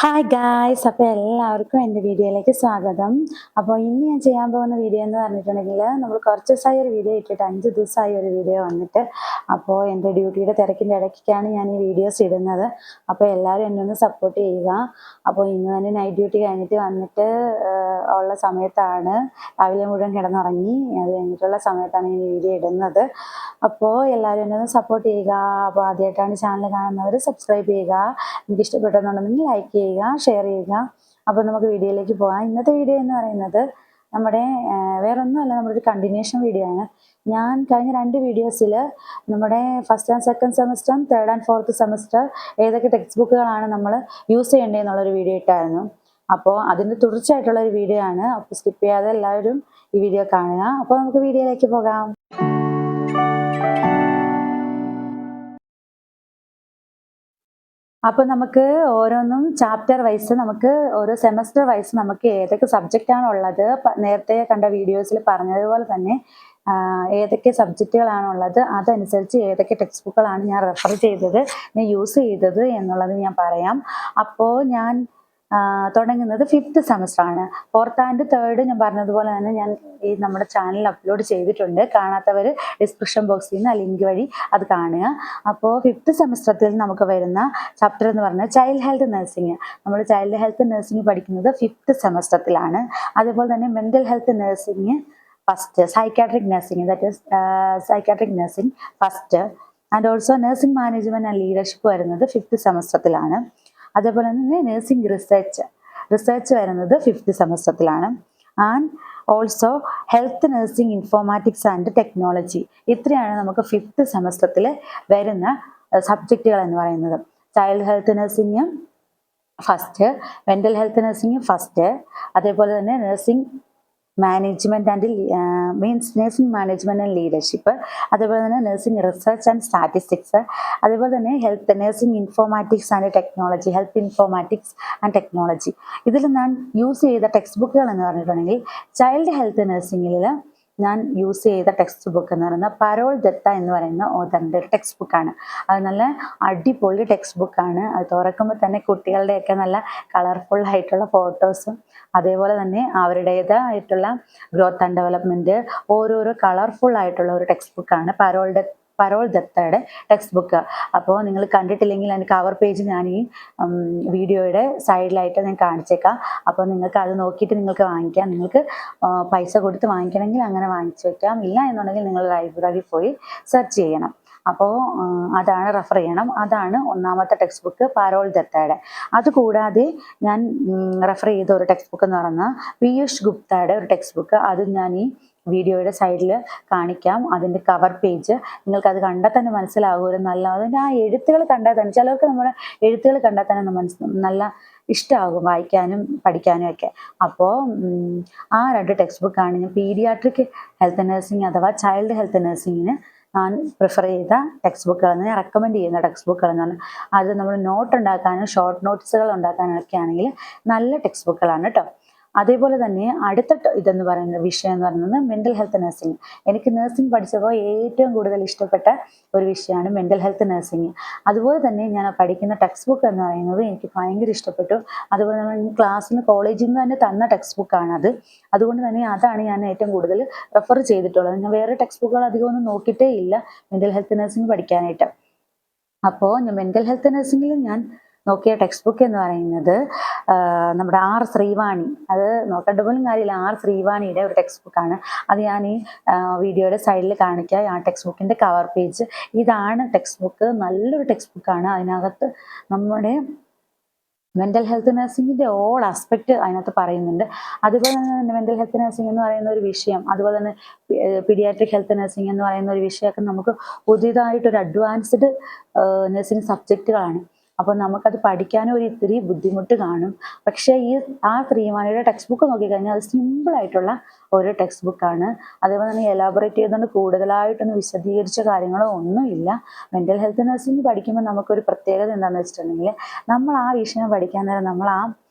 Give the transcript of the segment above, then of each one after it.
Hi guys, അപ്പോൾ എല്ലാവർക്കും എൻ്റെ വീഡിയോയിലേക്ക് സ്വാഗതം. അപ്പോൾ ഇന്ന് ഞാൻ ചെയ്യാൻ പോകുന്ന വീഡിയോ എന്ന് പറഞ്ഞിട്ടുണ്ടെങ്കിൽ, നമ്മൾ കുറച്ച് ദിവസമായി ഒരു വീഡിയോ ഇട്ടിട്ട് 5 ദിവസമായി ഒരു വീഡിയോ വന്നിട്ട്. അപ്പോൾ എൻ്റെ ഡ്യൂട്ടിയുടെ തിരക്കിൻ്റെ ഇടയ്ക്കാണ് ഞാൻ ഈ വീഡിയോസ് ഇടുന്നത്. അപ്പോൾ എല്ലാവരും എന്നെ ഒന്ന് സപ്പോർട്ട് ചെയ്യുക. അപ്പോൾ ഇന്ന് തന്നെ നൈറ്റ് ഡ്യൂട്ടി കഴിഞ്ഞിട്ട് വന്നിട്ട് ഉള്ള സമയത്താണ്, രാവിലെ മുഴുവൻ കിടന്നുറങ്ങി, അത് കഴിഞ്ഞിട്ടുള്ള സമയത്താണ് ഈ വീഡിയോ ഇടുന്നത്. അപ്പോൾ എല്ലാവരും എന്നെ ഒന്ന് സപ്പോർട്ട് ചെയ്യുക. അപ്പോൾ ആദ്യമായിട്ടാണ് ചാനൽ കാണുന്നവർ സബ്സ്ക്രൈബ് ചെയ്യുക. എനിക്ക് ഇഷ്ടപ്പെട്ടെന്നുണ്ടെങ്കിൽ ലൈക്ക് ചെയ്യുക, ഷെയർ ചെയ്യുക. അപ്പോൾ നമുക്ക് വീഡിയോയിലേക്ക് പോകാം. ഇന്നത്തെ വീഡിയോ എന്ന് പറയുന്നത് നമ്മുടെ വേറൊന്നുമല്ല, നമ്മുടെ ഒരു കണ്ടിന്യൂഷൻ വീഡിയോ ആണ്. ഞാൻ കഴിഞ്ഞ 2 വീഡിയോസിൽ നമ്മുടെ first and second semester, third and fourth semester ഏതൊക്കെ ടെക്സ്റ്റ് ബുക്കുകളാണ് നമ്മൾ യൂസ് ചെയ്യേണ്ടതെന്നുള്ളൊരു വീഡിയോ ഇട്ടായിരുന്നു. അപ്പോൾ അതിൻ്റെ തുടർച്ചയായിട്ടുള്ള ഒരു വീഡിയോ ആണ്. അപ്പോൾ സ്കിപ്പ് ചെയ്യാതെ എല്ലാവരും ഈ വീഡിയോ കാണുക. അപ്പോൾ നമുക്ക് വീഡിയോയിലേക്ക് പോകാം. അപ്പോൾ നമുക്ക് ഓരോന്നും ചാപ്റ്റർ വൈസ്, നമുക്ക് ഓരോ സെമസ്റ്റർ വൈസ് നമുക്ക് ഏതൊക്കെ സബ്ജക്റ്റാണ് ഉള്ളത്, നേരത്തെ കണ്ട വീഡിയോസിൽ പറഞ്ഞതുപോലെ തന്നെ ഏതൊക്കെ സബ്ജക്റ്റുകളാണുള്ളത്, അതനുസരിച്ച് ഏതൊക്കെ ടെക്സ്റ്റ് ബുക്കുകളാണ് ഞാൻ റെഫർ ചെയ്തത്, ഞാൻ യൂസ് ചെയ്തത് എന്നുള്ളത് ഞാൻ പറയാം. അപ്പോൾ ഞാൻ തുടങ്ങുന്നത് 5th സെമസ്റ്റർ ആണ്. 4th and 3rd ഞാൻ പറഞ്ഞതുപോലെ തന്നെ ഞാൻ ഈ നമ്മുടെ ചാനലിൽ അപ്ലോഡ് ചെയ്തിട്ടുണ്ട്. കാണാത്തവർ ഡിസ്ക്രിപ്ഷൻ ബോക്സിൽ നിന്ന് ആ ലിങ്ക് വഴി അത് കാണുക. അപ്പോൾ 5th സെമസ്റ്ററിൽ നമുക്ക് വരുന്ന ചാപ്റ്റർ എന്ന് പറഞ്ഞാൽ ചൈൽഡ് ഹെൽത്ത് നഴ്സിംഗ്. നമ്മൾ ചൈൽഡ് ഹെൽത്ത് നഴ്സിംഗ് പഠിക്കുന്നത് 5th സെമസ്റ്ററിലാണ്. അതുപോലെ തന്നെ mental health nursing first, psychiatric nursing, that is psychiatric nursing first, and also nursing management and leadership വരുന്നത് 5th സെമസ്റ്ററിലാണ്. അതേപോലെ തന്നെ നഴ്സിംഗ് റിസർച്ച് വരുന്നത് 5th സെമസ്റ്ററിലാണ്. And also health nursing informatics and technology. ഇത്രയാണ് നമുക്ക് 5th സെമസ്റ്ററിൽ വരുന്ന സബ്ജക്റ്റുകൾ എന്ന് പറയുന്നത്. Child health nursing first, mental health nursing first, അതേപോലെ തന്നെ nursing management and nursing management and leadership, അതേപോലെ തന്നെ നഴ്സിംഗ് റിസർച്ച് ആൻഡ് സ്റ്റാറ്റിസ്റ്റിക്സ്, അതേപോലെ തന്നെ nursing informatics and technology, health informatics and technology. ഇതിൽ ഞാൻ യൂസ് ചെയ്ത ടെക്സ്റ്റ് ബുക്കുകൾ എന്ന് പറഞ്ഞിട്ടുണ്ടെങ്കിൽ, ചൈൽഡ് ഹെൽത്ത് നഴ്സിംഗിൽ ഞാൻ യൂസ് ചെയ്ത ടെക്സ്റ്റ് ബുക്ക് എന്ന് പറയുന്നത് പരോൾ ദത്ത എന്ന് പറയുന്ന ഓഥറിൻ്റെ ഒരു ടെക്സ്റ്റ് ബുക്കാണ്. അത് നല്ല അടിപൊളി ടെക്സ്റ്റ് ബുക്കാണ്. അത് തുറക്കുമ്പോൾ തന്നെ കുട്ടികളുടെയൊക്കെ നല്ല കളർഫുൾ ആയിട്ടുള്ള ഫോട്ടോസും, അതേപോലെ തന്നെ അവരുടേതായിട്ടുള്ള ഗ്രോത്ത് ആൻഡ് ഡെവലപ്മെൻറ്റ്, ഓരോരോ കളർഫുൾ ആയിട്ടുള്ള ഒരു ടെക്സ്റ്റ് ബുക്കാണ് പരോൾ ദത്തയുടെ ടെക്സ്റ്റ് ബുക്ക്. അപ്പോൾ നിങ്ങൾ കണ്ടിട്ടില്ലെങ്കിൽ അതിൻ്റെ കവർ പേജ് ഞാൻ ഈ വീഡിയോയുടെ സൈഡിലായിട്ട് ഞാൻ കാണിച്ചേക്കാം. അപ്പോൾ നിങ്ങൾക്ക് അത് നോക്കിയിട്ട് നിങ്ങൾക്ക് വാങ്ങിക്കാം. നിങ്ങൾക്ക് പൈസ കൊടുത്ത് വാങ്ങിക്കണമെങ്കിൽ അങ്ങനെ വാങ്ങിച്ചു വയ്ക്കാം. ഇല്ല എന്നുണ്ടെങ്കിൽ നിങ്ങൾ ലൈബ്രറി പോയി സെർച്ച് ചെയ്യണം. അപ്പോൾ അതാണ് റെഫർ ചെയ്യണം. അതാണ് ഒന്നാമത്തെ ടെക്സ്റ്റ് ബുക്ക്, പരോൾ ദത്തയുടെ. അതുകൂടാതെ ഞാൻ റെഫർ ചെയ്ത ഒരു ടെക്സ്റ്റ് ബുക്ക് എന്ന് പറഞ്ഞാൽ പീയൂഷ് ഗുപ്തയുടെ ഒരു ടെക്സ്റ്റ് ബുക്ക്. അത് ഞാൻ ഈ വീഡിയോയുടെ സൈഡിൽ കാണിക്കാം. അതിൻ്റെ കവർ പേജ് നിങ്ങൾക്കത് കണ്ടാൽ തന്നെ മനസ്സിലാകും. നല്ല അതിൻ്റെ ആ എഴുത്തുകൾ കണ്ടാൽ തന്നെ, ചിലർക്ക് നമ്മുടെ എഴുത്തുകൾ കണ്ടാൽ തന്നെ നല്ല ഇഷ്ടമാകും വായിക്കാനും പഠിക്കാനും ഒക്കെ. അപ്പോൾ ആ 2 ടെക്സ്റ്റ് ബുക്കാണ് ഞാൻ പീഡിയാട്രിക് ഹെൽത്ത് നഴ്സിംഗ് അഥവാ ചൈൽഡ് ഹെൽത്ത് നഴ്സിംഗിന് ഞാൻ പ്രിഫർ ചെയ്ത ടെക്സ്റ്റ് ബുക്കുകളെന്ന്, ഞാൻ റെക്കമെൻഡ് ചെയ്യുന്ന ടെക്സ്റ്റ് ബുക്കുകളെന്ന് പറഞ്ഞാൽ അത് നമ്മൾ നോട്ട് ഉണ്ടാക്കാനും ഷോർട്ട് നോട്ട്സുകൾ ഉണ്ടാക്കാനും ഒക്കെ ആണെങ്കിൽ നല്ല ടെക്സ്റ്റ് ബുക്കുകളാണ് കേട്ടോ. അതേപോലെ തന്നെ അടുത്ത ഇതെന്ന് പറയുന്ന വിഷയം എന്ന് പറയുന്നത് മെൻ്റൽ ഹെൽത്ത് നഴ്സിംഗ്. എനിക്ക് നഴ്സിംഗ് പഠിച്ചപ്പോൾ ഏറ്റവും കൂടുതൽ ഇഷ്ടപ്പെട്ട ഒരു വിഷയമാണ് മെൻ്റൽ ഹെൽത്ത് നഴ്സിംഗ്. അതുപോലെ തന്നെ ഞാൻ പഠിക്കുന്ന ടെക്സ്റ്റ് ബുക്ക് എന്ന് പറയുന്നത് എനിക്ക് ഭയങ്കര ഇഷ്ടപ്പെട്ടു. അതുപോലെ തന്നെ ക്ലാസ്സിൽ കോളേജിൽ നിന്ന് തന്നെ തന്ന ടെക്സ്റ്റ് ബുക്കാണത്. അതുകൊണ്ട് തന്നെ അതാണ് ഞാൻ ഏറ്റവും കൂടുതൽ റെഫർ ചെയ്തിട്ടുള്ളത്. ഞാൻ വേറെ ടെക്സ്റ്റ് ബുക്കുകൾ അധികം ഒന്നും നോക്കിയിട്ടേ ഇല്ല മെൻ്റൽ ഹെൽത്ത് നഴ്സിംഗ് പഠിക്കാനായിട്ട്. അപ്പോൾ ഞാൻ മെൻ്റൽ ഹെൽത്ത് നഴ്സിംഗിൽ ഞാൻ നോക്കിയ ടെക്സ്റ്റ് ബുക്ക് എന്ന് പറയുന്നത് നമ്മുടെ ആർ ശ്രീവാണി. അത് നോക്കേണ്ട പോലും കാര്യമില്ല, ആർ ശ്രീവാണിയുടെ ഒരു ടെക്സ്റ്റ് ബുക്കാണ്. അത് ഞാൻ ഈ വീഡിയോയുടെ സൈഡിൽ കാണിക്കാം. ആ ടെക്സ്റ്റ് ബുക്കിൻ്റെ കവർ പേജ് ഇതാണ്. ടെക്സ്റ്റ് ബുക്ക് നല്ലൊരു ടെക്സ്റ്റ് ബുക്കാണ്. അതിനകത്ത് നമ്മുടെ മെൻ്റൽ ഹെൽത്ത് നഴ്സിംഗിൻ്റെ ഓൾ ആസ്പെക്റ്റ് അതിനകത്ത് പറയുന്നുണ്ട്. അതുപോലെ തന്നെ മെൻ്റൽ ഹെൽത്ത് നഴ്സിംഗ് എന്ന് പറയുന്ന ഒരു വിഷയം, അതുപോലെ തന്നെ പീഡിയാട്രിക് ഹെൽത്ത് നഴ്സിംഗ് എന്ന് പറയുന്ന ഒരു വിഷയമൊക്കെ നമുക്ക് പുതിയതായിട്ടൊരു അഡ്വാൻസ്ഡ് നഴ്സിംഗ് സബ്ജക്റ്റുകളാണ്. അപ്പോൾ നമുക്കത് പഠിക്കാനും ഒരു ഇത്തിരി ബുദ്ധിമുട്ട് കാണും. പക്ഷേ ആ ശ്രീവാണിയുടെ ടെക്സ്റ്റ് ബുക്ക് നോക്കിക്കഴിഞ്ഞാൽ അത് സിമ്പിളായിട്ടുള്ള ഒരു ടെക്സ്റ്റ് ബുക്കാണ്. അതേപോലെ തന്നെ എലാബറേറ്റ് ചെയ്തുകൊണ്ട് കൂടുതലായിട്ടൊന്നും വിശദീകരിച്ച കാര്യങ്ങളോ ഒന്നുമില്ല. മെൻ്റൽ ഹെൽത്ത് നഴ്സിംഗ് പഠിക്കുമ്പോൾ നമുക്കൊരു പ്രത്യേകത എന്താണെന്ന് വെച്ചിട്ടുണ്ടെങ്കിൽ, നമ്മൾ ആ വിഷയം പഠിക്കാൻ നേരം നമ്മൾ ആ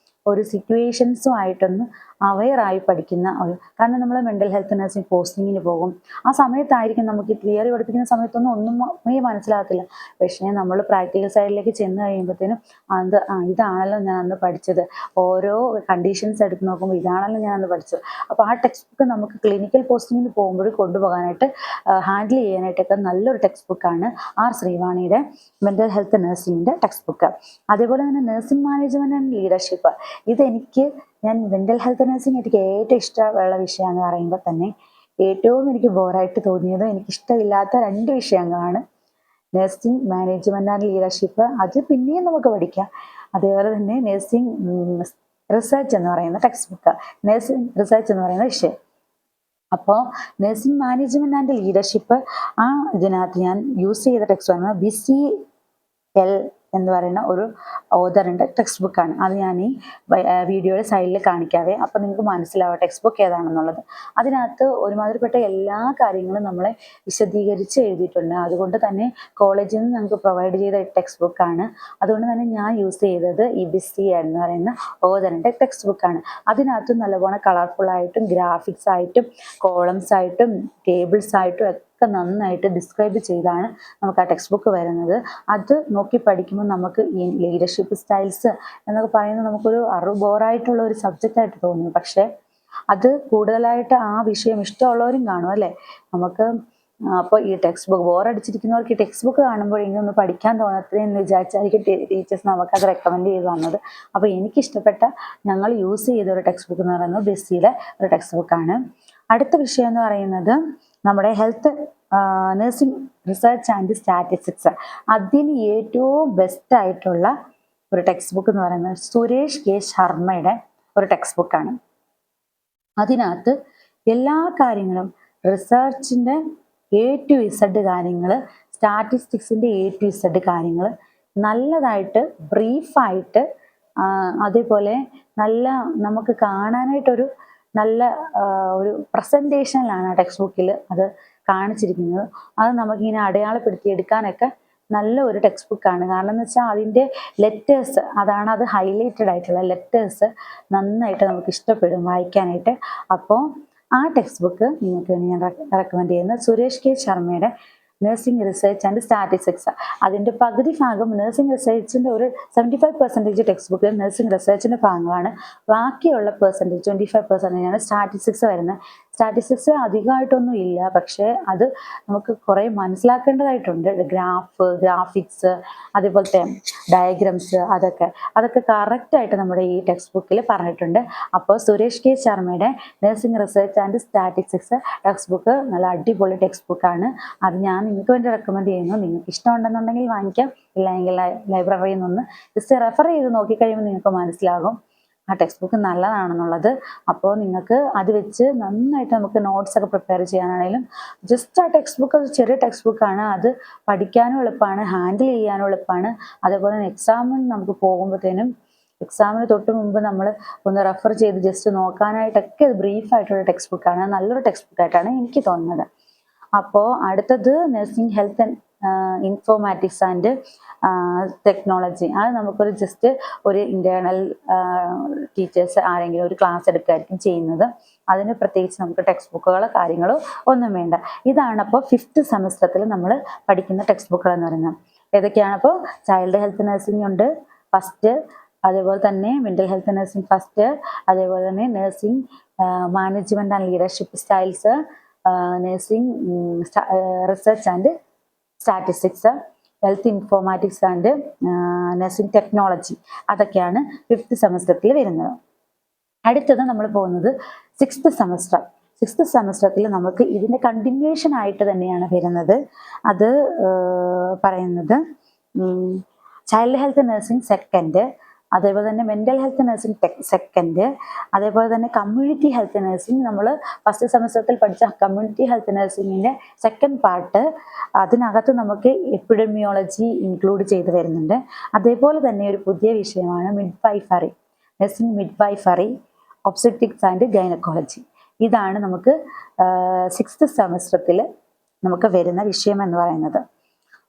ഒരു സിറ്റുവേഷൻസുമായിട്ടൊന്ന് അവെയറായി പഠിക്കുന്ന ഒരു, കാരണം നമ്മൾ മെൻ്റൽ ഹെൽത്ത് നഴ്സിംഗ് പോസ്റ്റിങ്ങിന് പോകും. ആ സമയത്തായിരിക്കും നമുക്ക് തിയറി പഠിപ്പിക്കുന്ന സമയത്തൊന്നും ഒന്നുമേ മനസ്സിലാകത്തില്ല. പക്ഷേ നമ്മൾ പ്രാക്ടിക്കൽ സൈഡിലേക്ക് ചെന്ന് കഴിയുമ്പോഴത്തേനും ഇതാണല്ലോ ഞാൻ അന്ന് പഠിച്ചത്, ഓരോ കണ്ടീഷൻസ് എടുത്ത് നോക്കുമ്പോൾ ഇതാണല്ലോ ഞാൻ അന്ന് പഠിച്ചത്. അപ്പോൾ ആ ടെക്സ്റ്റ് ബുക്ക് നമുക്ക് ക്ലിനിക്കൽ പോസ്റ്റിങ്ങിന് പോകുമ്പോൾ കൊണ്ടുപോകാനായിട്ട് ഹാൻഡിൽ ചെയ്യാനായിട്ടൊക്കെ നല്ലൊരു ടെക്സ്റ്റ് ബുക്കാണ് ആർ ശ്രീവാണിയുടെ മെൻ്റൽ ഹെൽത്ത് നഴ്സിംഗിൻ്റെ ടെക്സ്റ്റ് ബുക്ക്. അതേപോലെ തന്നെ നഴ്സിംഗ് മാനേജ്മെൻറ്റ് ആൻഡ് ലീഡർഷിപ്പ്, ഞാൻ മെൻ്റൽ ഹെൽത്ത് നഴ്സിംഗ് എനിക്ക് ഏറ്റവും ഇഷ്ടമുള്ള വിഷയം എന്ന് പറയുമ്പോൾ തന്നെ ഏറ്റവും എനിക്ക് ബോറായിട്ട് തോന്നിയതും എനിക്കിഷ്ടമില്ലാത്ത 2 വിഷയങ്ങളാണ് നഴ്സിംഗ് മാനേജ്മെൻറ്റ് ആൻഡ് ലീഡർഷിപ്പ്. അത് പിന്നെയും നമുക്ക് പഠിക്കാം. അതേപോലെ തന്നെ നഴ്സിംഗ് റിസർച്ച് എന്ന് പറയുന്ന ടെക്സ്റ്റ് ബുക്ക്, നഴ്സിംഗ് റിസർച്ച് എന്ന് പറയുന്ന വിഷയം. അപ്പോൾ നഴ്സിംഗ് മാനേജ്മെൻറ്റ് ആൻഡ് ലീഡർഷിപ്പ് ഇതിനകത്ത് ഞാൻ യൂസ് ചെയ്ത ടെക്സ്റ്റ് ആണ് ബിസി എൽ എന്ന് പറയുന്ന ഒരു ഓതറിൻ്റെ ടെക്സ്റ്റ് ബുക്കാണ്. അത് ഞാൻ ഈ വീഡിയോയുടെ സൈഡിൽ കാണിക്കാവേ, അപ്പോൾ നിങ്ങൾക്ക് മനസ്സിലാവും ടെക്സ്റ്റ് ബുക്ക് ഏതാണെന്നുള്ളത്. അതിനകത്ത് ഒരുമാതിരിപ്പെട്ട എല്ലാ കാര്യങ്ങളും നമ്മളെ വിശദീകരിച്ച് എഴുതിയിട്ടുണ്ട്. അതുകൊണ്ട് തന്നെ കോളേജിൽ നിന്ന് ഞങ്ങൾക്ക് പ്രൊവൈഡ് ചെയ്ത ടെക്സ്റ്റ് ബുക്കാണ്. അതുകൊണ്ട് തന്നെ ഞാൻ യൂസ് ചെയ്തത് ഈ ബിസി എന്ന് പറയുന്ന ഓതറിൻ്റെ ടെക്സ്റ്റ് ബുക്കാണ്. അതിനകത്ത് നല്ലപോലെ കളർഫുള്ളായിട്ടും ഗ്രാഫിക്സ് ആയിട്ടും കോളംസ് ആയിട്ടും ടേബിൾസ് ആയിട്ടും ഒക്കെ നന്നായിട്ട് ഡിസ്ക്രൈബ് ചെയ്താണ് നമുക്ക് ആ ടെക്സ്റ്റ് ബുക്ക് വരുന്നത്. അത് നോക്കി പഠിക്കുമ്പോൾ നമുക്ക് ഈ ലീഡർഷിപ്പ് സ്റ്റൈൽസ് എന്നൊക്കെ പറയുന്നത് നമുക്കൊരു ബോറായിട്ടുള്ള ഒരു സബ്ജക്റ്റായിട്ട് തോന്നും. പക്ഷേ അത് കൂടുതലായിട്ട് ആ വിഷയം ഇഷ്ടമുള്ളവരും കാണും അല്ലേ. നമുക്ക് അപ്പോൾ ഈ ടെക്സ്റ്റ് ബുക്ക് ബോറടിച്ചിരിക്കുന്നവർക്ക് ഈ ടെക്സ്റ്റ് ബുക്ക് കാണുമ്പോൾ ഇങ്ങനൊന്ന് പഠിക്കാൻ തോന്നത്തില്ല എന്ന് വിചാരിച്ചായിരിക്കും ടീച്ചേഴ്സ് നമുക്കത് റെക്കമെൻഡ് ചെയ്ത് തന്നത്. അപ്പോൾ എനിക്കിഷ്ടപ്പെട്ട ഞങ്ങൾ യൂസ് ചെയ്ത ഒരു ടെക്സ്റ്റ് ബുക്ക് എന്ന് പറയുന്നത് ബിസിയിലെ ഒരു ടെക്സ്റ്റ് ബുക്കാണ്. അടുത്ത വിഷയം എന്ന് പറയുന്നത് നമ്മുടെ health nursing research and statistics. അതിന് ഏറ്റവും ബെസ്റ്റായിട്ടുള്ള ഒരു ടെക്സ്റ്റ് ബുക്ക് എന്ന് പറയുന്നത് സുരേഷ് കെ ശർമ്മയുടെ ഒരു ടെക്സ്റ്റ് ബുക്കാണ്. അതിനകത്ത് എല്ലാ കാര്യങ്ങളും റിസർച്ചിൻ്റെ A to Z കാര്യങ്ങൾ, സ്റ്റാറ്റിസ്റ്റിക്സിൻ്റെ A to Z കാര്യങ്ങൾ നല്ലതായിട്ട് ബ്രീഫായിട്ട്, അതേപോലെ നമുക്ക് കാണാനായിട്ടൊരു നല്ല ഒരു പ്രസൻറ്റേഷനിലാണ് ആ ടെക്സ്റ്റ് ബുക്കിൽ അത് കാണിച്ചിരിക്കുന്നത്. അത് നമുക്കിങ്ങനെ അടയാളപ്പെടുത്തി എടുക്കാനൊക്കെ നല്ല ഒരു ടെക്സ്റ്റ് ബുക്കാണ്. കാരണം എന്ന് വെച്ചാൽ അതിൻ്റെ ലെറ്റേഴ്സ്, അത് ഹൈലൈറ്റഡ് ആയിട്ടുള്ള ലെറ്റേഴ്സ് നന്നായിട്ട് നമുക്ക് ഇഷ്ടപ്പെടും വായിക്കാനായിട്ട്. അപ്പോൾ ആ ടെക്സ്റ്റ് ബുക്ക് നിങ്ങൾക്ക് ഞാൻ റെക്കമെൻഡ് ചെയ്യുന്നത് സുരേഷ് കെ ശർമ്മയുടെ നഴ്സിംഗ് റിസർച്ച് ആൻഡ് സ്റ്റാറ്റിസ്റ്റിക്സ്. അതിൻ്റെ പകുതി ഭാഗം നഴ്സിംഗ് റിസർച്ചിൻ്റെ ഒരു 75% ടെക്സ്റ്റ് ബുക്കിൽ നഴ്സിംഗ് റിസർച്ചിൻ്റെ ഭാഗങ്ങളാണ്. ബാക്കിയുള്ള 25% സ്റ്റാറ്റിസ്റ്റിക്സ് വരുന്നത്. സ്റ്റാറ്റിസ്റ്റിക്സ് അധികമായിട്ടൊന്നും ഇല്ല, പക്ഷേ അത് നമുക്ക് കുറേ മനസ്സിലാക്കേണ്ടതായിട്ടുണ്ട്. ഗ്രാഫിക്സ്, അതേപോലത്തെ ഡയഗ്രംസ്, അതൊക്കെ കറക്റ്റായിട്ട് നമ്മുടെ ഈ ടെക്സ്റ്റ് ബുക്കിൽ പറഞ്ഞിട്ടുണ്ട്. അപ്പോൾ സുരേഷ് കെ ശർമ്മയുടെ nursing research and statistics text book നല്ല അടിപൊളി ടെക്സ്റ്റ് ബുക്കാണ്. അത് ഞാൻ നിങ്ങൾക്ക് വേണ്ടി റെക്കമെൻഡ് ചെയ്യുന്നു. നിങ്ങൾക്ക് ഇഷ്ടമുണ്ടെന്നുണ്ടെങ്കിൽ വാങ്ങിക്കാം, ഇല്ലെങ്കിൽ ലൈബ്രറിയിൽ നിന്ന് ജസ്റ്റ് റെഫർ ചെയ്ത് നോക്കിക്കഴിയുമ്പോൾ നിങ്ങൾക്ക് മനസ്സിലാകും ആ ടെക്സ്റ്റ് ബുക്ക് നല്ലതാണെന്നുള്ളത്. അപ്പോൾ നിങ്ങൾക്ക് അത് വെച്ച് നന്നായിട്ട് നമുക്ക് നോട്ട്സൊക്കെ പ്രിപ്പയർ ചെയ്യാനാണെങ്കിലും ജസ്റ്റ് ആ ടെക്സ്റ്റ് ബുക്ക് ചെറിയ ടെക്സ്റ്റ് ബുക്കാണ്. അത് പഠിക്കാനും എളുപ്പമാണ്, ഹാൻഡിൽ ചെയ്യാനും എളുപ്പമാണ്. അതേപോലെ തന്നെ എക്സാമിന് നമുക്ക് പോകുമ്പോഴത്തേനും എക്സാമിന് തൊട്ട് മുമ്പ് നമ്മൾ ഒന്ന് റെഫർ ചെയ്ത് ജസ്റ്റ് നോക്കാനായിട്ടൊക്കെ അത് ബ്രീഫായിട്ടുള്ള ടെക്സ്റ്റ് ബുക്കാണ്. നല്ലൊരു ടെക്സ്റ്റ് ബുക്കായിട്ടാണ് എനിക്ക് തോന്നുന്നത്. അപ്പോൾ അടുത്തത് nursing health and informatics and technology. അത് നമുക്കൊരു ജസ്റ്റ് ഒരു ഇൻറ്റേർണൽ ടീച്ചേഴ്സ് ആരെങ്കിലും ഒരു ക്ലാസ് എടുക്കുകയായിരിക്കും ചെയ്യുന്നത്. അതിന് പ്രത്യേകിച്ച് നമുക്ക് ടെക്സ്റ്റ് ബുക്കുകളോ കാര്യങ്ങളോ ഒന്നും വേണ്ട. ഇതാണ് അപ്പോൾ 5th സെമസ്റ്ററിൽ നമ്മൾ പഠിക്കുന്ന ടെക്സ്റ്റ് ബുക്കുകൾ എന്ന് പറയുന്നത്. ഏതൊക്കെയാണ്? അപ്പോൾ ചൈൽഡ് ഹെൽത്ത് നഴ്സിംഗ് ഉണ്ട് ഫസ്റ്റ്, അതേപോലെ തന്നെ മെൻ്റൽ ഹെൽത്ത് നഴ്സിംഗ് ഫസ്റ്റ്, അതേപോലെ തന്നെ nursing management and leadership styles, nursing research and statistics, health informatics and nursing technology. അതൊക്കെയാണ് 5th സെമസ്റ്ററിൽ വരുന്നത്. അടുത്തത് നമ്മൾ പോകുന്നത് 6th സെമസ്റ്റർ. 6th സെമസ്റ്ററിൽ നമുക്ക് ഇതിൻ്റെ കണ്ടിന്യൂഷൻ ആയിട്ട് തന്നെയാണ് വരുന്നത്. അത് പറയുന്നത് ചൈൽഡ് ഹെൽത്ത് നഴ്സിംഗ് സെക്കൻഡ്, അതേപോലെ തന്നെ മെൻ്റൽ ഹെൽത്ത് നഴ്സിംഗ് സെക്കൻഡ്, അതേപോലെ തന്നെ കമ്മ്യൂണിറ്റി ഹെൽത്ത് നഴ്സിംഗ്. നമ്മൾ ഫസ്റ്റ് സെമസ്റ്ററിൽ പഠിച്ച കമ്മ്യൂണിറ്റി ഹെൽത്ത് നഴ്സിംഗിൻ്റെ സെക്കൻഡ് പാർട്ട്, അതിനകത്ത് നമുക്ക് എപ്പിഡമിയോളജി ഇൻക്ലൂഡ് ചെയ്ത് വരുന്നുണ്ട്. അതേപോലെ തന്നെ ഒരു പുതിയ വിഷയമാണ് midwifery, nursing midwifery, obstetrics and gynaecology. ഇതാണ് നമുക്ക് 6th സെമസ്റ്ററിൽ നമുക്ക് വരുന്ന വിഷയം എന്ന് പറയുന്നത്.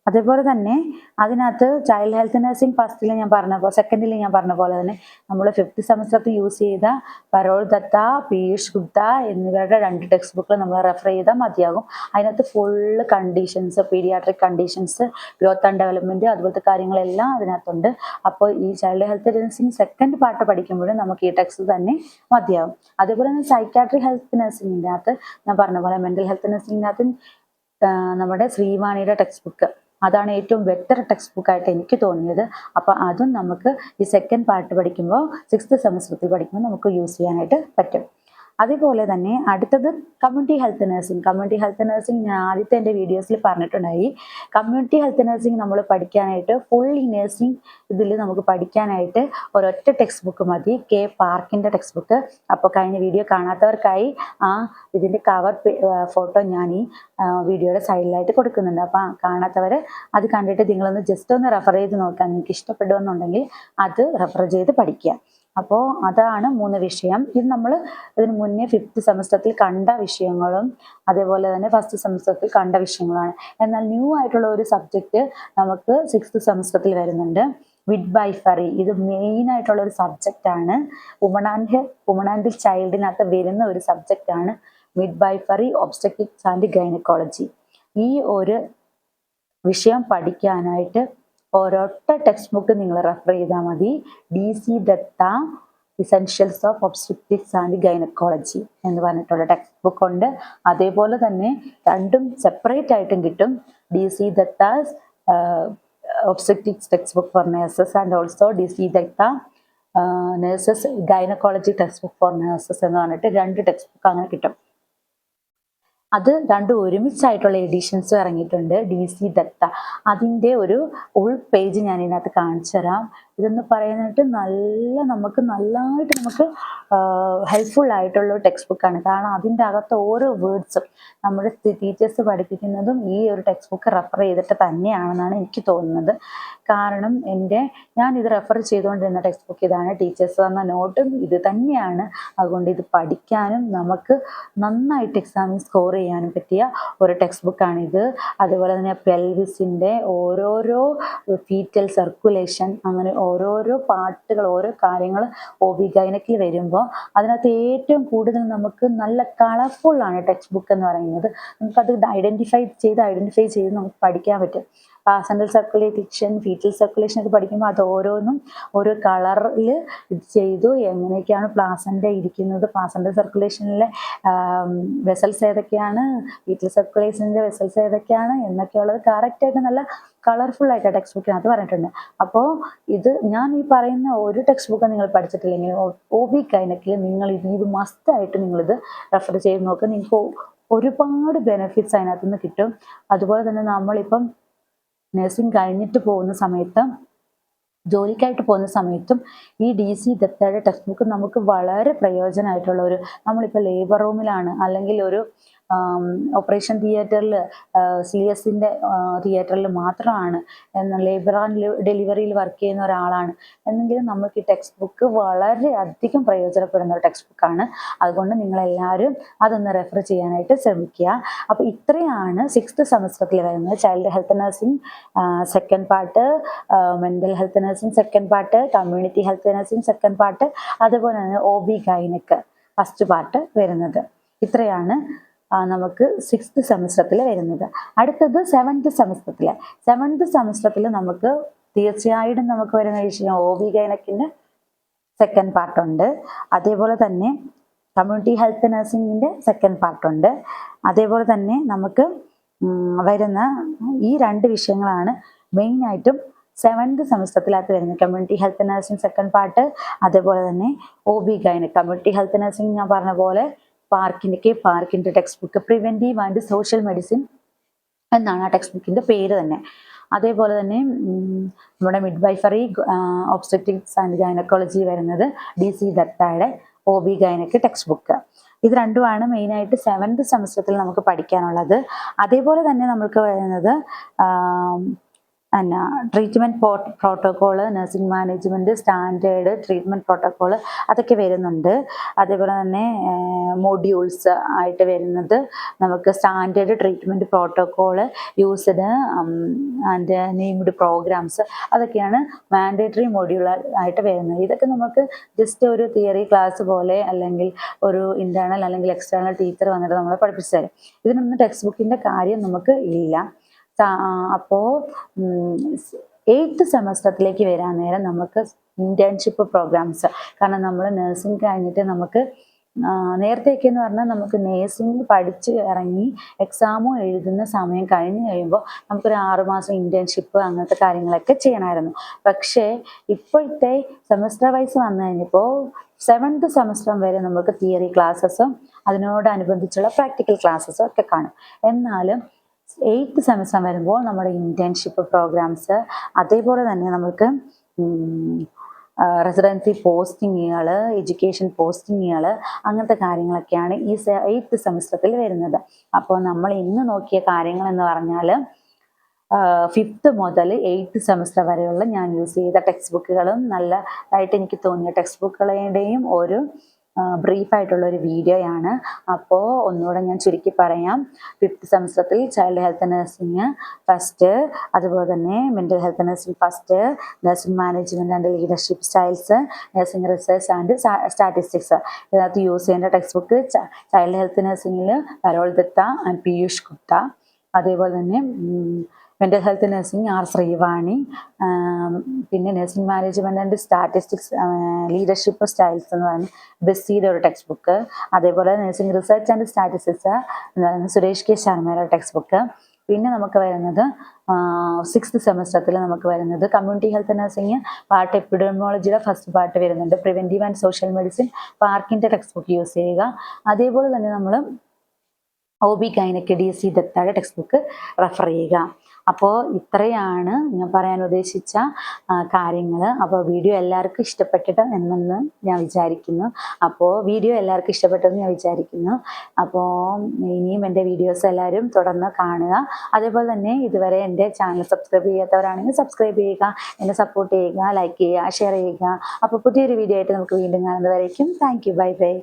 അതേപോലെ തന്നെ അതിനകത്ത് ചൈൽഡ് ഹെൽത്ത് നഴ്സിംഗ് ഫസ്റ്റിൽ ഞാൻ പറഞ്ഞ പോലെ, സെക്കൻഡിൽ ഞാൻ പറഞ്ഞ പോലെ തന്നെ നമ്മൾ 5th സെമസ്റ്ററിൽ യൂസ് ചെയ്ത പരോൾ ദത്ത, പീയൂഷ് ഗുപ്ത എന്നിവരുടെ 2 ടെക്സ്റ്റ് ബുക്കുകൾ നമ്മൾ റെഫർ ചെയ്താൽ മതിയാകും. അതിനകത്ത് full conditions, paediatric conditions, growth and development, അതുപോലത്തെ കാര്യങ്ങളെല്ലാം അതിനകത്തുണ്ട്. അപ്പോൾ ഈ child health nursing second part പഠിക്കുമ്പോഴും നമുക്ക് ഈ ടെക്സ്റ്റ് തന്നെ മതിയാകും. അതേപോലെ തന്നെ സൈക്കാട്രിക് ഹെൽത്ത് നഴ്സിംഗിൻ്റെ അകത്ത് ഞാൻ പറഞ്ഞ പോലെ മെന്റൽ ഹെൽത്ത് നഴ്സിംഗിനകത്ത് നമ്മുടെ ശ്രീവാണിയുടെ ടെക്സ്റ്റ് ബുക്ക്, അതാണ് ഏറ്റവും ബെറ്റർ ടെക്സ്റ്റ് ബുക്കായിട്ട് എനിക്ക് തോന്നിയത്. അപ്പോൾ അതും നമുക്ക് ഈ സെക്കൻഡ് പാർട്ട് പഠിക്കുമ്പോൾ 6th സെമസ്റ്ററിൽ പഠിക്കുമ്പോൾ നമുക്ക് യൂസ് ചെയ്യാനായിട്ട് പറ്റും. അതേപോലെ തന്നെ അടുത്തത് community health nursing. Community health nursing ഞാൻ ആദ്യത്തെ എൻ്റെ വീഡിയോസിൽ പറഞ്ഞിട്ടുണ്ടായി. കമ്മ്യൂണിറ്റി ഹെൽത്ത് നഴ്സിംഗ് നമ്മൾ പഠിക്കാനായിട്ട് ഫുള്ളി നഴ്സിംഗ് ഇതിൽ നമുക്ക് പഠിക്കാനായിട്ട് ഒരൊറ്റ ടെക്സ്റ്റ് ബുക്ക് മതി, കെ പാർക്കിൻ്റെ ടെക്സ്റ്റ് ബുക്ക്. അപ്പോൾ കഴിഞ്ഞ വീഡിയോ കാണാത്തവർക്കായി ഇതിൻ്റെ കവർ ഫോട്ടോ ഞാൻ ഈ വീഡിയോയുടെ സൈഡിലായിട്ട് കൊടുക്കുന്നുണ്ട്. അപ്പോൾ കാണാത്തവർ അത് കണ്ടിട്ട് നിങ്ങളൊന്ന് ജസ്റ്റ് ഒന്ന് റെഫർ ചെയ്ത് നോക്കാം. നിങ്ങൾക്ക് ഇഷ്ടപ്പെടുമെന്നുണ്ടെങ്കിൽ അത് റെഫർ ചെയ്ത് പഠിക്കുക. അപ്പോൾ അതാണ് 3 വിഷയം. ഇത് നമ്മൾ ഇതിന് മുന്നേ 5th സെമസ്റ്ററിൽ കണ്ട വിഷയങ്ങളും അതേപോലെ തന്നെ 1st സെമസ്റ്ററിൽ കണ്ട വിഷയങ്ങളാണ്. എന്നാൽ ന്യൂ ആയിട്ടുള്ള ഒരു സബ്ജക്റ്റ് നമുക്ക് 6th സെമസ്റ്ററിൽ വരുന്നുണ്ട്, മിഡ്വൈഫറി. ഇത് മെയിൻ ആയിട്ടുള്ള ഒരു സബ്ജക്റ്റാണ്. വുമൺ ആൻഡ് ചൈൽഡിനകത്ത് വരുന്ന ഒരു സബ്ജക്റ്റാണ് മിഡ്വൈഫറി, ഒബ്സ്റ്ററ്റിക്സ് ആൻഡ് ഗൈനക്കോളജി. ഈ ഒരു വിഷയം പഠിക്കാനായിട്ട് ഒരൊറ്റ ടെക്സ്റ്റ് ബുക്ക് നിങ്ങൾ റെഫർ ചെയ്താൽ മതി. DC Dutta essentials of obstetrics and gynaecology എന്ന് പറഞ്ഞിട്ടുള്ള ടെക്സ്റ്റ് ബുക്ക് ഉണ്ട്. അതേപോലെ തന്നെ രണ്ടും സെപ്പറേറ്റ് ആയിട്ടും കിട്ടും. DC Dutta's obstetrics textbook for nurses and also DC Dutta nurses gynaecology textbook for nurses എന്ന് പറഞ്ഞിട്ട് 2 ടെക്സ്റ്റ് ബുക്ക് അങ്ങനെ കിട്ടും. അത് രണ്ടും ഒരുമിച്ചായിട്ടുള്ള എഡിഷൻസ് ഇറങ്ങിയിട്ടുണ്ട്. DC ദത്ത അതിൻ്റെ ഒരു ഉൾ പേജ് ഞാൻ ഇതിനകത്ത് കാണിച്ചു തരാം. ഇതെന്ന് പറയാനായിട്ട് നമുക്ക് നല്ലതായിട്ട് ഹെൽപ്ഫുൾ ആയിട്ടുള്ള ടെക്സ്റ്റ് ബുക്കാണ്. കാരണം അതിൻ്റെ അകത്ത് ഓരോ വേർഡ്സും നമ്മുടെ ടീച്ചേഴ്സ് പഠിപ്പിക്കുന്നതും ഈ ഒരു ടെക്സ്റ്റ് ബുക്ക് റെഫർ ചെയ്തിട്ട് തന്നെയാണെന്നാണ് എനിക്ക് തോന്നുന്നത്. കാരണം ഞാൻ ഇത് റെഫർ ചെയ്തുകൊണ്ടിരുന്ന ടെക്സ്റ്റ് ബുക്ക് ഇതാണ്. ടീച്ചേഴ്സ് തന്ന നോട്ടും ഇത് തന്നെയാണ്. അതുകൊണ്ട് ഇത് പഠിക്കാനും നമുക്ക് നന്നായിട്ട് എക്സാമിൽ സ്കോർ ചെയ്യാനും പറ്റിയ ഒരു ടെക്സ്റ്റ് ബുക്കാണിത്. അതുപോലെ തന്നെ പെൽവിസിൻ്റെ ഓരോരോ ഫീറ്റൽ സർക്കുലേഷൻ, അങ്ങനെ ഓരോരോ പാർട്ടുകൾ, ഓരോ കാര്യങ്ങൾ OB ഗൈനക്കിൽ വരുമ്പോൾ അതിനകത്ത് ഏറ്റവും കൂടുതൽ നമുക്ക് നല്ല കളർഫുള്ളാണ് ടെക്സ്റ്റ് ബുക്ക് എന്ന് പറയുന്നത്. നമുക്കത് ഐഡൻറ്റിഫൈ ചെയ്ത് നമുക്ക് പഠിക്കാൻ പറ്റും. പ്ലാസന്റൽ സർക്കുലേഷൻ, ഫീറ്റൽ സർക്കുലേഷൻ ഒക്കെ പഠിക്കുമ്പോൾ അത് ഓരോന്നും ഓരോ കളറിൽ ഇത് ചെയ്തു എങ്ങനെയൊക്കെയാണ് പ്ലാസൻ്റ ഇരിക്കുന്നത്, പ്ലാസന്റൽ സർക്കുലേഷനിലെ വെസൽസ് ഏതൊക്കെയാണ്, ഫീറ്റൽ സർക്കുലേഷനിലെ വെസൽസ് ഏതൊക്കെയാണ് എന്നൊക്കെയുള്ളത് കറക്റ്റായിട്ട് നല്ല കളർഫുൾ ആയിട്ട് ടെക്സ്റ്റ് ബുക്കിനകത്ത് പറഞ്ഞിട്ടുണ്ട്. അപ്പോൾ ഇത് ഞാൻ ഈ പറയുന്ന ഒരു ടെക്സ്റ്റ് ബുക്ക് നിങ്ങൾ പഠിച്ചിട്ടില്ലെങ്കിൽ OB ഗൈനക്കിൽ നിങ്ങൾ ഇത് മസ്റ്റായിട്ട് നിങ്ങളിത് റെഫർ ചെയ്ത് നോക്കുക. നിങ്ങൾക്ക് ഒരുപാട് ബെനിഫിറ്റ്സ് അതിനകത്ത് നിന്ന് കിട്ടും. അതുപോലെ തന്നെ നമ്മളിപ്പം നഴ്സിംഗ് കഴിഞ്ഞിട്ട് പോകുന്ന സമയത്ത്, ജോലിക്കായിട്ട് പോകുന്ന സമയത്തും ഈ DC ദത്തയുടെ ടെക്സ്റ്റ് ബുക്ക് നമുക്ക് വളരെ പ്രയോജനമായിട്ടുള്ള നമ്മളിപ്പോൾ ലേബർ റൂമിലാണ് അല്ലെങ്കിൽ ഒരു ഓപ്പറേഷൻ തിയേറ്ററിൽ, CSൻ്റെ തിയേറ്ററിൽ മാത്രമാണ്, ലേബർ ആൻഡ് ഡെലിവറിയിൽ വർക്ക് ചെയ്യുന്ന ഒരാളാണ് എന്നെങ്കിലും നമുക്ക് ഈ ടെക്സ്റ്റ് ബുക്ക് വളരെയധികം പ്രയോജനപ്പെടുന്ന ഒരു ടെക്സ്റ്റ് ബുക്കാണ്. അതുകൊണ്ട് നിങ്ങളെല്ലാവരും അതൊന്ന് റെഫർ ചെയ്യാനായിട്ട് ശ്രമിക്കുക. അപ്പോൾ ഇത്രയാണ് 6th സെമസ്റ്ററിൽ വരുന്നത്. Child health nursing second part, mental health nursing second part, community health nursing second part, അതുപോലെ തന്നെ OB ഗൈനക്ക് ഫസ്റ്റ് പാർട്ട് വരുന്നത്. ഇത്രയാണ് നമുക്ക് 6th സെമസ്റ്ററിൽ വരുന്നത്. അടുത്തത് 7th സെമസ്റ്ററിൽ നമുക്ക് തീർച്ചയായിട്ടും നമുക്ക് വരുന്ന വിഷയം OB ഗൈനക്കിൻ്റെ സെക്കൻഡ് പാർട്ടുണ്ട്. അതേപോലെ തന്നെ കമ്മ്യൂണിറ്റി ഹെൽത്ത് നഴ്സിംഗിൻ്റെ സെക്കൻഡ് പാർട്ടുണ്ട്. അതേപോലെ തന്നെ നമുക്ക് വരുന്ന ഈ 2 വിഷയങ്ങളാണ് മെയിനായിട്ടും 7th സെമസ്റ്ററിനകത്ത് വരുന്നത്. Community health nursing second part, അതേപോലെ തന്നെ OB gynaec. Community health nursing ഞാൻ പറഞ്ഞ പോലെ പാർക്കിൻ്റെ textbook, preventive and social medicine എന്നാണ് ആ ടെക്സ്റ്റ് ബുക്കിൻ്റെ പേര് തന്നെ. അതേപോലെ തന്നെ നമ്മുടെ മിഡ്വൈഫറി, ഒബ്സ്റ്ററ്റിക്സ് ആൻഡ് ഗൈനക്കോളജി വരുന്നത് DC ദത്തയുടെ OB ഗൈനക്ക് ടെക്സ്റ്റ് ബുക്ക്. ഇത് രണ്ടുമാണ് മെയിനായിട്ട് 7th സെമസ്റ്ററിൽ നമുക്ക് പഠിക്കാനുള്ളത്. അതേപോലെ തന്നെ നമുക്ക് വരുന്നത് എന്നാ treatment protocol, nursing management, standard treatment protocol അതൊക്കെ വരുന്നുണ്ട്. അതേപോലെ തന്നെ മൊഡ്യൂൾസ് ആയിട്ട് വരുന്നത് നമുക്ക് standard treatment protocol, used and named programmes അതൊക്കെയാണ് മാൻഡേറ്ററി മൊഡ്യൂൾ ആയിട്ട് വരുന്നത്. ഇതൊക്കെ നമുക്ക് ജസ്റ്റ് ഒരു തിയറി ക്ലാസ് പോലെ അല്ലെങ്കിൽ ഒരു ഇൻറ്റേർണൽ അല്ലെങ്കിൽ എക്സ്റ്റേണൽ ടീച്ചർ വന്നിട്ട് നമ്മളെ പഠിപ്പിച്ചു തരും. ഇതിനൊന്നും ടെക്സ്റ്റ് ബുക്കിൻ്റെ കാര്യം നമുക്ക് ഇല്ല. അപ്പോൾ 8th സെമസ്റ്ററിലേക്ക് വരാൻ നേരം നമുക്ക് ഇൻറ്റേൺഷിപ്പ് പ്രോഗ്രാംസ്, കാരണം നമ്മൾ നഴ്സിംഗ് കഴിഞ്ഞിട്ട് നമുക്ക് നേരത്തെയൊക്കെ എന്ന് പറഞ്ഞാൽ നമുക്ക് നേഴ്സിംഗ് പഠിച്ച് ഇറങ്ങി എക്സാമും എഴുതുന്ന സമയം കഴിഞ്ഞ് കഴിയുമ്പോൾ നമുക്കൊരു 6 മാസം ഇൻറ്റേൺഷിപ്പ് അങ്ങനത്തെ കാര്യങ്ങളൊക്കെ ചെയ്യണമായിരുന്നു. പക്ഷേ ഇപ്പോഴത്തെ സെമസ്റ്റർ വൈസ് വന്നു കഴിഞ്ഞപ്പോൾ 7th സെമസ്റ്റർ വരെ നമുക്ക് തിയറി ക്ലാസ്സസും അതിനോടനുബന്ധിച്ചുള്ള പ്രാക്ടിക്കൽ ക്ലാസ്സസും ഒക്കെ കാണും. എന്നാലും 8th സെമസ്റ്റർ വരുമ്പോൾ നമ്മുടെ ഇൻറ്റേൺഷിപ്പ് പ്രോഗ്രാംസ്, അതേപോലെ തന്നെ നമുക്ക് റെസിഡൻസി പോസ്റ്റിങ്ങുകൾ, എഡ്യൂക്കേഷൻ പോസ്റ്റിങ്ങുകൾ അങ്ങനത്തെ കാര്യങ്ങളൊക്കെയാണ് ഈ 8th സെമസ്റ്ററിൽ വരുന്നത്. അപ്പോൾ നമ്മൾ ഇന്ന് നോക്കിയ കാര്യങ്ങൾ എന്ന് പറഞ്ഞാൽ 5th മുതൽ 8th സെമസ്റ്റർ വരെയുള്ള ഞാൻ യൂസ് ചെയ്ത ടെക്സ്റ്റ് ബുക്കുകളും നല്ലതായിട്ട് എനിക്ക് തോന്നിയ ടെക്സ്റ്റ് ബുക്കുകളുടെയും ഒരു ബ്രീഫായിട്ടുള്ള ഒരു വീഡിയോയാണ്. അപ്പോൾ ഒന്നുകൂടെ ഞാൻ ചുരുക്കി പറയാം. 5th സെമസ്റ്ററിൽ ചൈൽഡ് ഹെൽത്ത് നഴ്സിംഗ് ഫസ്റ്റ്, അതുപോലെ തന്നെ mental health nursing first, nursing management and leadership styles, nursing research and statistics. ഇതിനകത്ത് യൂസ് ചെയ്യേണ്ട ടെക്സ്റ്റ് ബുക്ക് ചൈൽഡ് ഹെൽത്ത് നഴ്സിംഗിൽ കരോൾ ദത്ത ആൻഡ് പീയൂഷ് ഗുപ്ത, അതേപോലെ തന്നെ mental health nursing R Sreevani, പിന്നെ nursing management and statistics leadership styles എന്ന് പറയുന്നത് ബെസ്സിയുടെ ഒരു ടെക്സ്റ്റ് ബുക്ക്. അതേപോലെ nursing research and statistics Suresh K ശർമ്മയുടെ ടെക്സ്റ്റ് ബുക്ക്. പിന്നെ നമുക്ക് വരുന്നത് 6th സെമസ്റ്ററിൽ നമുക്ക് വരുന്നത് കമ്മ്യൂണിറ്റി ഹെൽത്ത് നഴ്സിംഗ് പാർട്ട് എപ്പിഡെമിയോളജിയുടെ ഫസ്റ്റ് പാർട്ട് വരുന്നുണ്ട്. പ്രിവെൻറ്റീവ് ആൻഡ് സോഷ്യൽ മെഡിസിൻ പാർക്കിൻ്റെ ടെക്സ്റ്റ് ബുക്ക് യൂസ് ചെയ്യുക. അതേപോലെ തന്നെ നമ്മൾ OB ഗൈനക്ക് DC ദത്തയുടെ ടെക്സ്റ്റ് ബുക്ക് റെഫർ ചെയ്യുക. അപ്പോൾ ഇത്രയാണ് ഞാൻ പറയാൻ ഉദ്ദേശിച്ച കാര്യങ്ങൾ. അപ്പോൾ വീഡിയോ എല്ലാവർക്കും ഇഷ്ടപ്പെട്ടിട്ട് എന്നെന്ന് ഞാൻ വിചാരിക്കുന്നു. അപ്പോൾ ഇനിയും എൻ്റെ വീഡിയോസ് എല്ലാവരും തുടർന്ന് കാണുക. അതേപോലെ തന്നെ ഇതുവരെ എൻ്റെ ചാനൽ സബ്സ്ക്രൈബ് ചെയ്യാത്തവരാണെങ്കിൽ സബ്സ്ക്രൈബ് ചെയ്യുക, എന്നെ സപ്പോർട്ട് ചെയ്യുക, ലൈക്ക് ചെയ്യുക, ഷെയർ ചെയ്യുക. അപ്പോൾ പുതിയൊരു വീഡിയോ ആയിട്ട് നമുക്ക് വീണ്ടും കാണുന്നതുവരേക്കും താങ്ക് യു, ബൈ ബൈ.